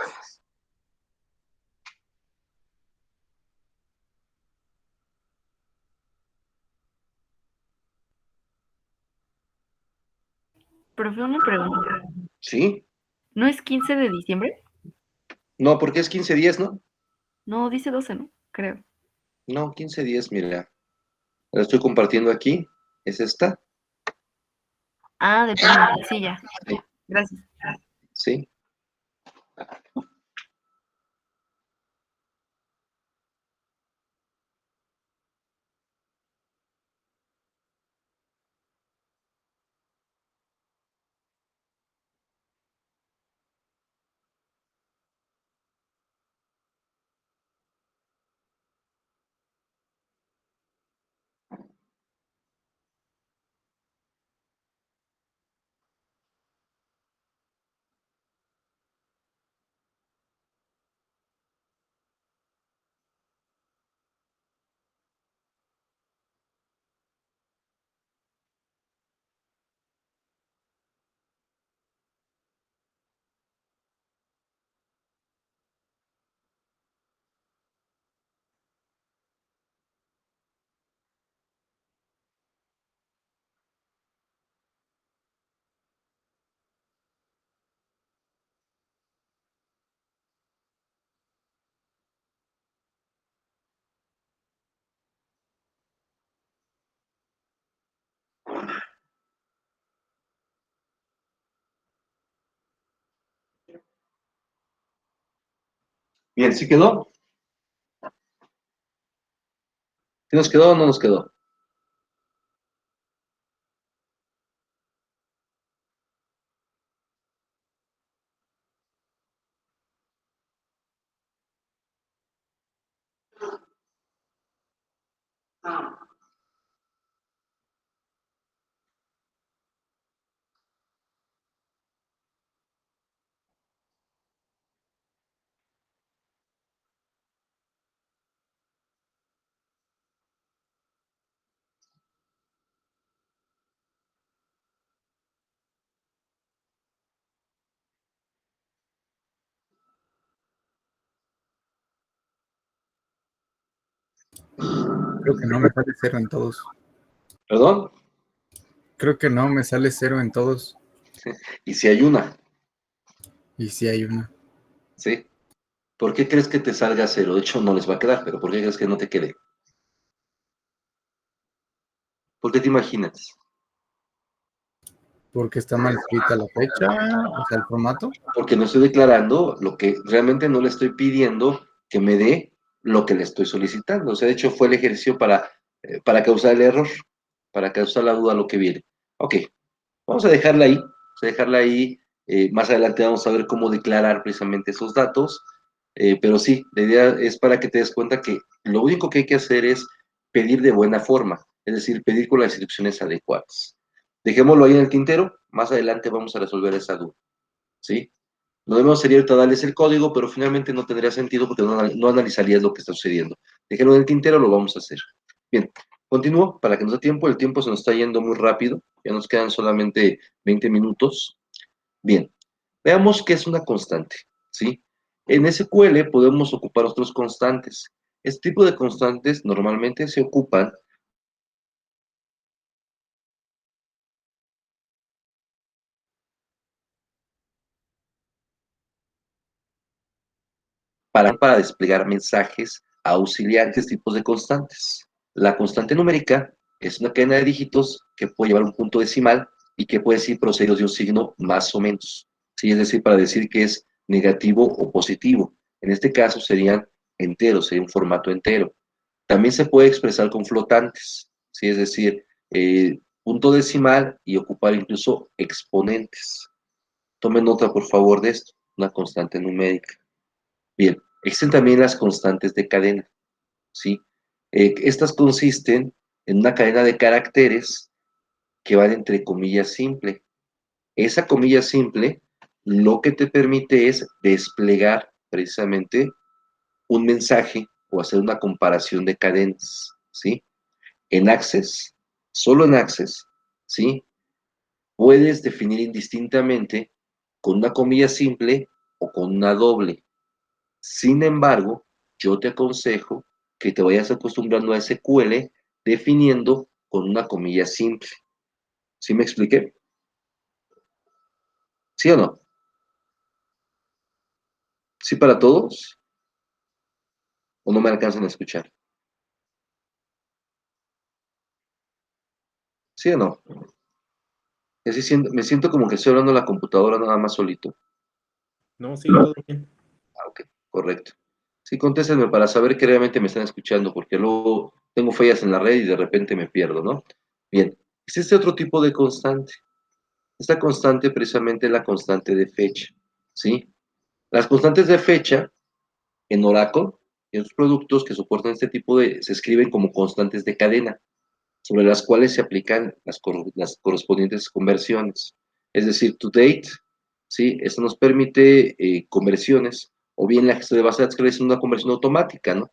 Profe, una pregunta. ¿Sí? ¿No es 15 de diciembre? No, porque es 15 días, ¿no? No, dice 12, ¿no? Creo. No, 15 días, mira. La estoy compartiendo aquí. ¿Es esta? Ah, de pendiente. Sí, ya. Sí. Gracias. Sí. Bien, ¿sí quedó? ¿Sí nos quedó o no nos quedó? Creo que no, me sale cero en todos. ¿Perdón? Creo que no, me sale cero en todos. Y si hay una, Y sí hay una. ¿sí? ¿Por qué crees que te salga cero? De hecho, no les va a quedar, pero ¿por qué crees que no te quede? ¿Por qué te imaginas? Porque está mal escrita la fecha, o sea, el formato. Porque no estoy declarando lo que realmente no le estoy pidiendo que me dé lo que le estoy solicitando. O sea, de hecho, fue el ejercicio para causar el error, para causar la duda a lo que viene. Ok, vamos a dejarla ahí. Vamos a dejarla ahí. Más adelante vamos a ver cómo declarar precisamente esos datos. Pero sí, la idea es para que te des cuenta que lo único que hay que hacer es pedir de buena forma, es decir, pedir con las instrucciones adecuadas. Dejémoslo ahí en el tintero, más adelante vamos a resolver esa duda, ¿sí? Lo demás sería ahorita darles el código, pero finalmente no tendría sentido porque no analizarías lo que está sucediendo. Déjenlo en el tintero, lo vamos a hacer. Bien, continúo para que nos dé tiempo, el tiempo se nos está yendo muy rápido, ya nos quedan solamente 20 minutos. Bien, veamos qué es una constante, ¿sí? En SQL podemos ocupar otros constantes. Este tipo de constantes normalmente se ocupan para desplegar mensajes auxiliares, tipos de constantes. La constante numérica es una cadena de dígitos que puede llevar un punto decimal y que puede ser procedidos de un signo más o menos. ¿Sí? Es decir, para decir que es negativo o positivo. En este caso serían enteros, sería un formato entero. También se puede expresar con flotantes, ¿sí? Es decir, punto decimal y ocupar incluso exponentes. Tomen nota, por favor, de esto, una constante numérica. Bien, existen también las constantes de cadena, ¿sí? Estas consisten en una cadena de caracteres que van entre comillas simple. Esa comilla simple lo que te permite es desplegar precisamente un mensaje o hacer una comparación de cadenas, ¿sí? En Access, solo en Access, ¿sí? Puedes definir indistintamente con una comilla simple o con una doble. Sin embargo, yo te aconsejo que te vayas acostumbrando a SQL definiendo con una comilla simple. ¿Sí me expliqué? ¿Sí o no? ¿Sí para todos? ¿O no me alcanzan a escuchar? ¿Sí o no? Me siento como que estoy hablando a la computadora nada más solito. No, sí, todo bien. Ah, ok, correcto. Sí, contéstenme para saber que realmente me están escuchando, porque luego tengo fallas en la red y de repente me pierdo, ¿no? Bien, existe otro tipo de constante. Esta constante precisamente es la constante de fecha, ¿sí? Las constantes de fecha en Oracle y en sus productos que soportan este tipo se escriben como constantes de cadena, sobre las cuales se aplican las correspondientes conversiones. Es decir, to date, ¿sí? Esto nos permite conversiones, o bien la gestión de base de datos que es una conversión automática, ¿no?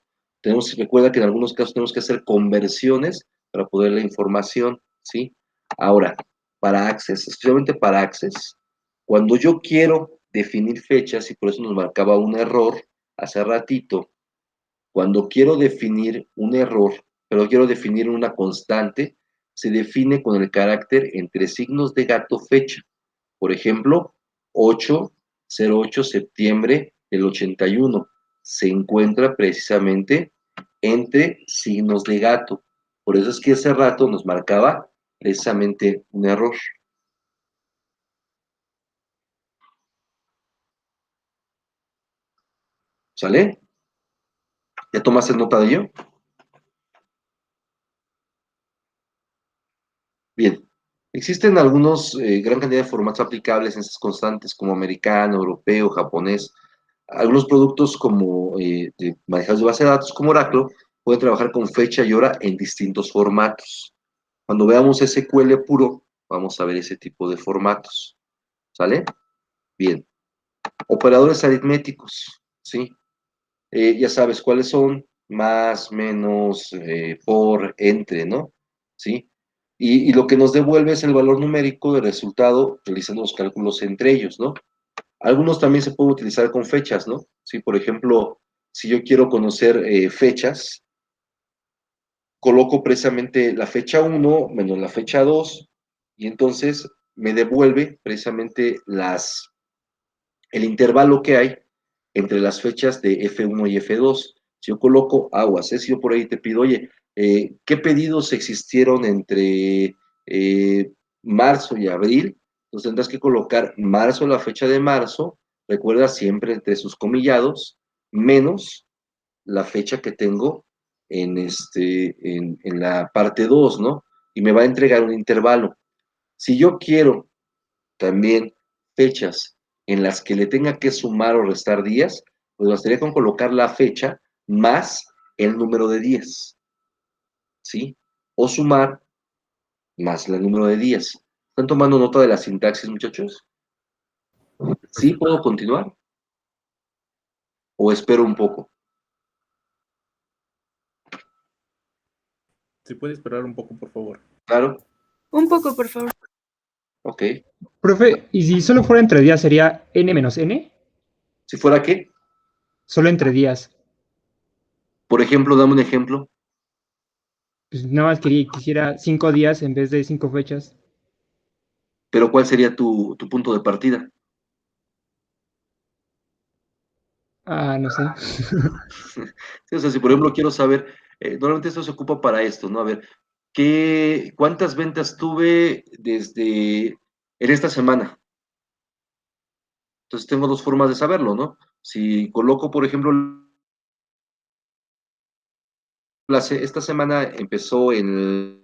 Recuerda que en algunos casos tenemos que hacer conversiones para poder la información, ¿sí? Ahora, para Access, especialmente para Access, cuando yo quiero definir fechas, y por eso nos marcaba un error hace ratito, cuando quiero definir un error, pero quiero definir una constante, se define con el carácter entre signos de gato fecha. Por ejemplo, 8/08 septiembre del 81 se encuentra precisamente entre signos de gato. Por eso es que hace rato nos marcaba precisamente un error. ¿Sale? ¿Ya tomaste nota de ello? Bien, existen algunos, gran cantidad de formatos aplicables en esas constantes, como americano, europeo, japonés. Algunos productos como de manejados de base de datos, como Oracle, pueden trabajar con fecha y hora en distintos formatos. Cuando veamos SQL puro, vamos a ver ese tipo de formatos. ¿Sale? Bien. Operadores aritméticos, ¿sí? Ya sabes cuáles son, más, menos, por, entre, ¿no? ¿Sí? Y lo que nos devuelve es el valor numérico del resultado realizando los cálculos entre ellos, ¿no? Algunos también se pueden utilizar con fechas, ¿no? Sí, por ejemplo, si yo quiero conocer fechas, coloco precisamente la fecha 1 menos la fecha 2 y entonces me devuelve precisamente el intervalo que hay entre las fechas de F1 y F2. Si yo coloco aguas, si yo por ahí te pido, oye, ¿qué pedidos existieron entre marzo y abril? Entonces tendrás que colocar marzo, la fecha de marzo, recuerda siempre entre sus comillados, menos la fecha que tengo en la parte 2, ¿no? Y me va a entregar un intervalo. Si yo quiero también fechas en las que le tenga que sumar o restar días, pues bastaría con colocar la fecha más el número de días, ¿sí? O sumar más el número de días. ¿Están tomando nota de la sintaxis, muchachos? ¿Sí? ¿Puedo continuar? ¿O espero un poco? Si puede esperar un poco, por favor. ¿Claro? Un poco, por favor. Ok. Profe, ¿y si solo fuera entre días sería n menos n? ¿Si fuera qué? Solo entre días. Por ejemplo, dame un ejemplo. Pues nada más quisiera 5 días en vez de 5 fechas. Pero ¿cuál sería tu punto de partida? Ah, no sé. Sí, o sea, si por ejemplo quiero saber, normalmente esto se ocupa para esto, ¿no? A ver, ¿cuántas ventas tuve en esta semana? Entonces tengo dos formas de saberlo, ¿no? Si coloco, por ejemplo, esta semana empezó en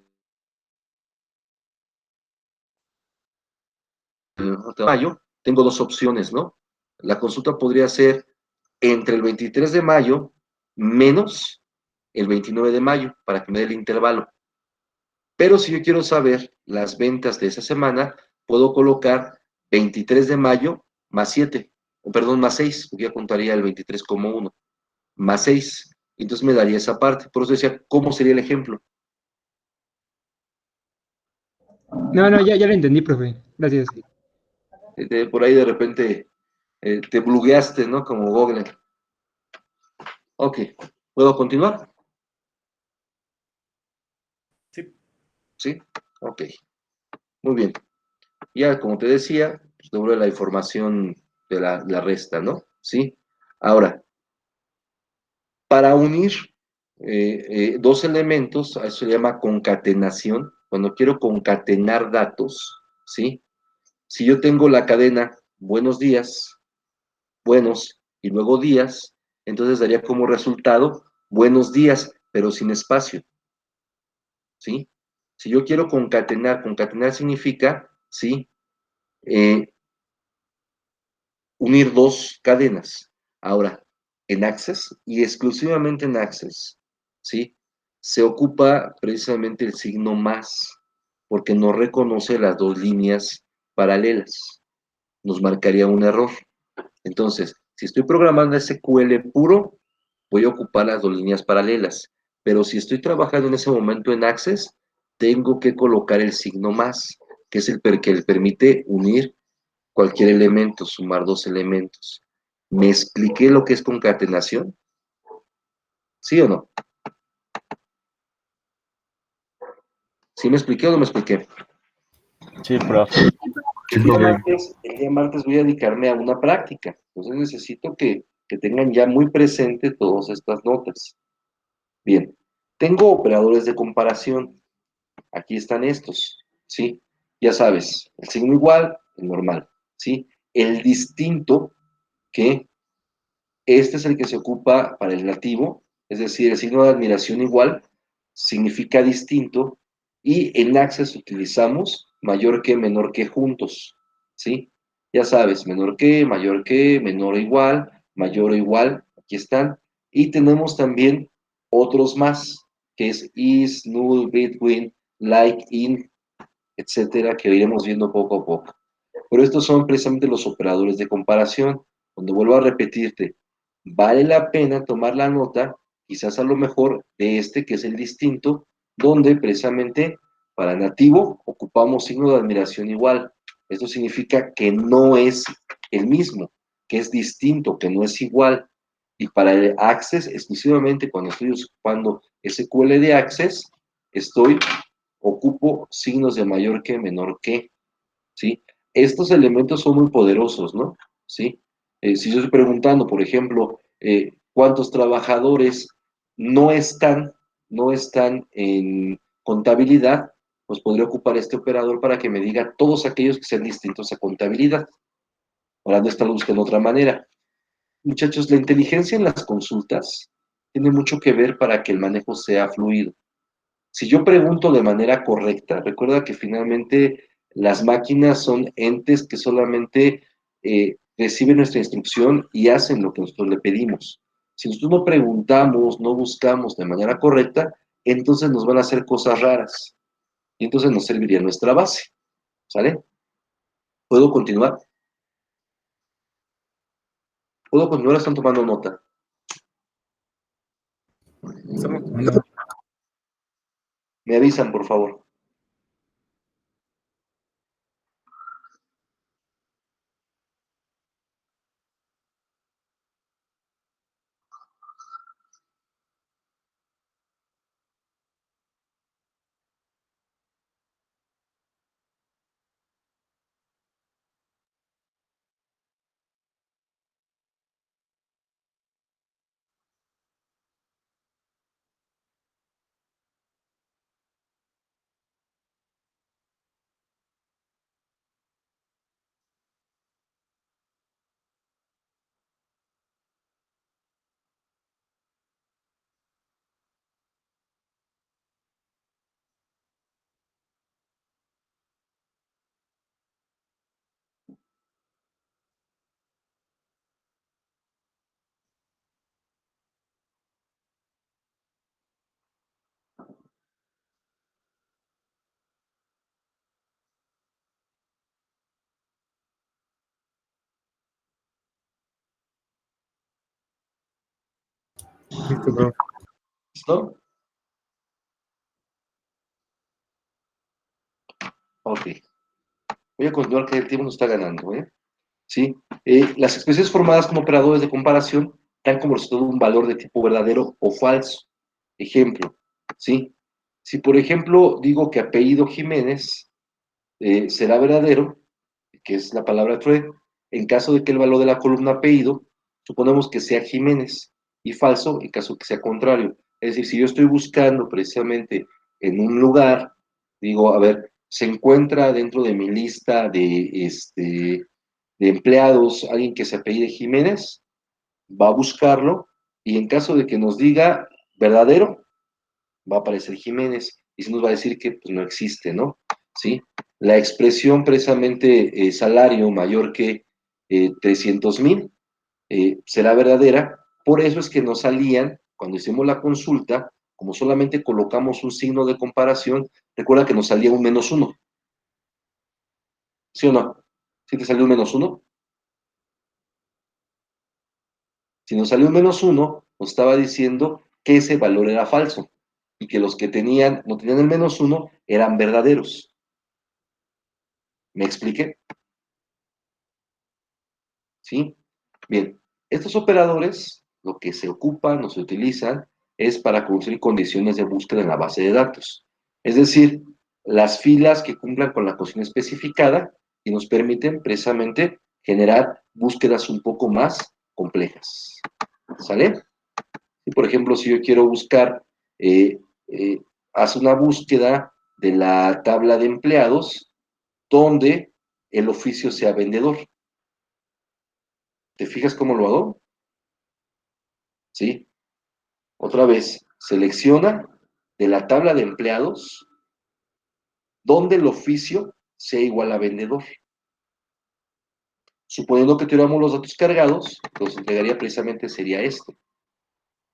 mayo, tengo dos opciones, ¿no? La consulta podría ser entre el 23 de mayo menos el 29 de mayo, para que me dé el intervalo. Pero si yo quiero saber las ventas de esa semana, puedo colocar 23 de mayo más 7, o perdón, más 6, porque ya contaría el 23 como 1, más 6. Entonces me daría esa parte. Por eso decía, ¿cómo sería el ejemplo? No, ya lo entendí, profe. Gracias. Por ahí de repente te blugueaste, ¿no? Como Google. Ok, ¿puedo continuar? Sí. Sí, ok, muy bien. Ya, como te decía, pues devuelve la información de la resta, ¿no? Sí. Ahora, para unir dos elementos, a eso se llama concatenación. Cuando quiero concatenar datos, ¿sí? Si yo tengo la cadena buenos días, buenos y luego días, entonces daría como resultado buenos días, pero sin espacio, ¿sí? Si yo quiero concatenar, concatenar significa, ¿sí? Eh, unir dos cadenas. Ahora, en Access y exclusivamente en Access, ¿sí? Se ocupa precisamente el signo más, porque no reconoce las dos líneas paralelas. Nos marcaría un error. Entonces, si estoy programando SQL puro, voy a ocupar las dos líneas paralelas. Pero si estoy trabajando en ese momento en Access, tengo que colocar el signo más, que es el que le permite unir cualquier elemento, sumar dos elementos. ¿Me expliqué lo que es concatenación? ¿Sí o no? ¿Sí me expliqué o no me expliqué? Sí, profe. El día martes voy a dedicarme a una práctica. Entonces necesito que tengan ya muy presente todas estas notas. Bien, tengo operadores de comparación. Aquí están estos, ¿sí? Ya sabes, el signo igual, el normal, ¿sí? El distinto, que este es el que se ocupa para el nativo, es decir, el signo de admiración igual significa distinto, y en Access utilizamos mayor que, menor que juntos, ¿sí? Ya sabes, menor que, menor o igual, mayor o igual, aquí están. Y tenemos también otros más, que es is, null, between, like, in, etcétera, que iremos viendo poco a poco. Pero estos son precisamente los operadores de comparación. Cuando vuelvo a repetirte, vale la pena tomar la nota, quizás a lo mejor de este que es el distinto, donde precisamente para nativo ocupamos signo de admiración igual. Esto significa que no es el mismo, que es distinto, que no es igual. Y para el Access, exclusivamente cuando estoy ocupando SQL de Access, ocupo signos de mayor que, menor que, ¿sí? Estos elementos son muy poderosos, ¿no? ¿Sí? Si yo estoy preguntando, por ejemplo, cuántos trabajadores no están, no están en contabilidad, pues podría ocupar este operador para que me diga todos aquellos que sean distintos a contabilidad. Ahora no está buscando otra manera. Muchachos, la inteligencia en las consultas tiene mucho que ver para que el manejo sea fluido. Si yo pregunto de manera correcta, recuerda que finalmente las máquinas son entes que solamente reciben nuestra instrucción y hacen lo que nosotros le pedimos. Si nosotros no preguntamos, no buscamos de manera correcta, entonces nos van a hacer cosas raras. Y entonces nos serviría nuestra base. ¿Sale? ¿Puedo continuar? ¿Puedo continuar? Están tomando nota. Estamos tomando. Me avisan, por favor. Listo, profe. ¿Listo? Ok. Voy a continuar que el tiempo nos está ganando, ¿eh? ¿Sí? Las expresiones formadas como operadores de comparación dan como resultado un valor de tipo verdadero o falso. Ejemplo, ¿sí? Si por ejemplo digo que apellido Jiménez será verdadero, que es la palabra true, en caso de que el valor de la columna apellido, suponemos que sea Jiménez, y falso en caso que sea contrario. Es decir, si yo estoy buscando precisamente en un lugar, digo, a ver, se encuentra dentro de mi lista de empleados alguien que se apellide Jiménez, va a buscarlo, y en caso de que nos diga verdadero, va a aparecer Jiménez, y se nos va a decir que pues, no existe, ¿no? ¿Sí? La expresión precisamente salario mayor que 300,000 será verdadera, por eso es que nos salían, cuando hicimos la consulta, como solamente colocamos un signo de comparación, recuerda que nos salía un -1, ¿sí o no? ¿Sí te salió un -1? Si nos salió un -1, nos estaba diciendo que ese valor era falso y que los que no tenían el -1 eran verdaderos. ¿Me expliqué? ¿Sí? Bien, estos operadores, lo que se ocupan o se utilizan es para construir condiciones de búsqueda en la base de datos. Es decir, las filas que cumplan con la condición especificada y nos permiten precisamente generar búsquedas un poco más complejas. ¿Sale? Y por ejemplo, si yo quiero buscar, eh, eh, haz una búsqueda de la tabla de empleados donde el oficio sea vendedor. ¿Te fijas cómo lo hago? ¿Sí? Otra vez, selecciona de la tabla de empleados donde el oficio sea igual a vendedor. Suponiendo que tuviéramos los datos cargados, los entregaría precisamente sería este.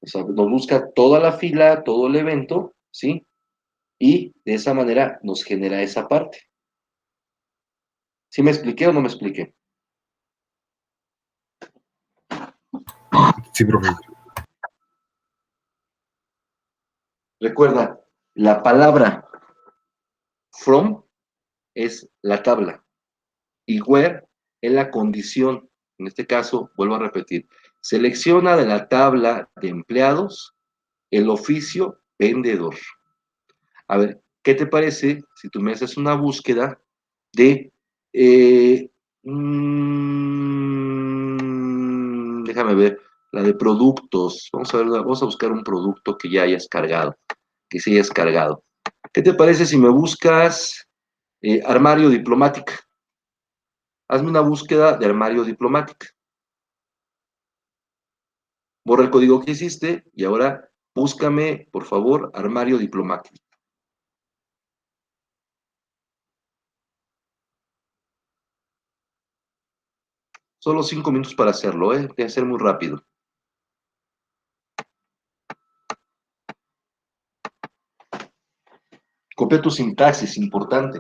O sea, nos busca toda la fila, todo el evento, ¿sí? Y de esa manera nos genera esa parte. ¿Sí me expliqué o no me expliqué? Sí, profe. Recuerda, la palabra from es la tabla y where es la condición. En este caso, vuelvo a repetir, selecciona de la tabla de empleados el oficio vendedor. A ver, ¿qué te parece si tú me haces una búsqueda de... déjame ver, la de productos. Vamos a buscar un producto que ya hayas cargado, que sí hayas cargado. ¿Qué te parece si me buscas armario diplomática? Hazme una búsqueda de armario diplomática. Borra el código que hiciste y ahora búscame, por favor, armario diplomático. Solo 5 minutos para hacerlo, ¿eh? Tiene que ser muy rápido. Copia tu sintaxis, importante.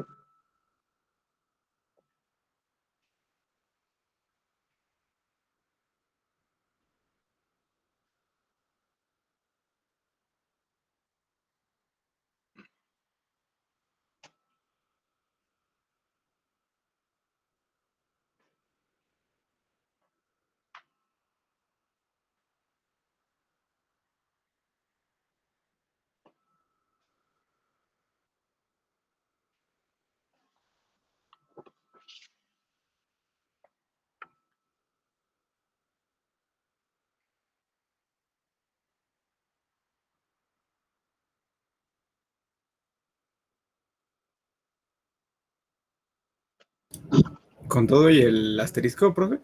¿Con todo y el asterisco, profe?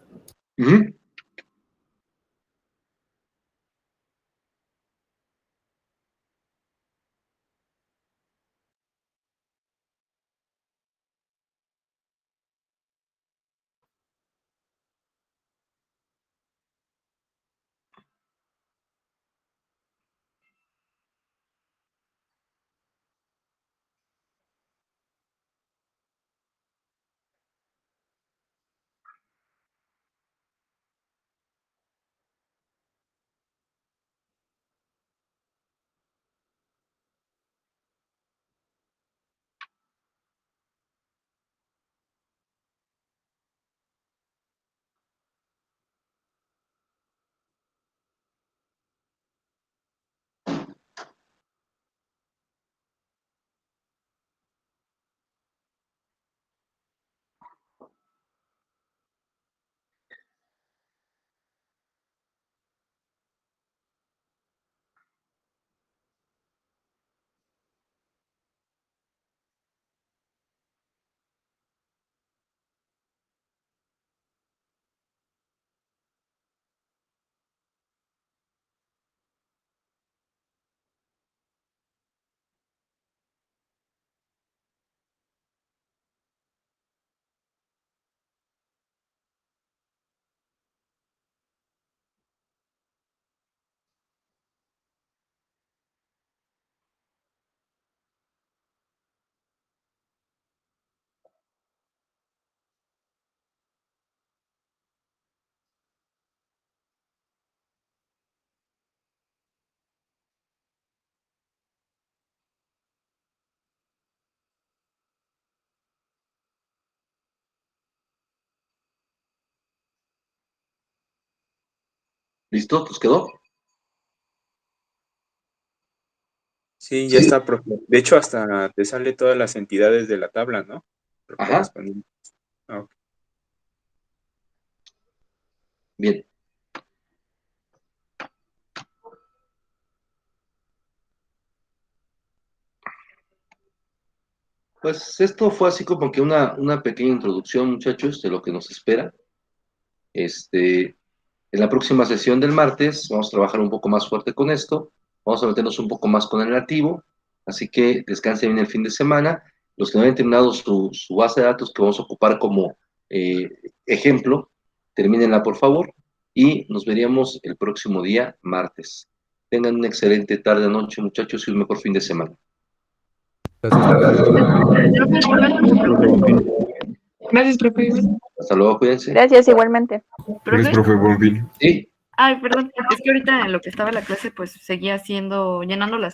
Ujú. ¿Listo? ¿Pues quedó? Sí, ya está, profe. De hecho, hasta te sale todas las entidades de la tabla, ¿no? Ajá. Correspondientes. Ah, ok. Bien. Pues esto fue así como que una pequeña introducción, muchachos, de lo que nos espera. En la próxima sesión del martes vamos a trabajar un poco más fuerte con esto, vamos a meternos un poco más con el nativo, así que descansen bien el fin de semana. Los que no hayan terminado su base de datos que vamos a ocupar como ejemplo, termínenla por favor y nos veríamos el próximo día, martes. Tengan una excelente tarde, noche, muchachos, y un mejor fin de semana. Gracias, profe. Hasta luego, cuídense. Gracias, igualmente. Gracias, profe, buen fin. Sí. Ay, perdón, es que ahorita en lo que estaba la clase, pues seguía llenando las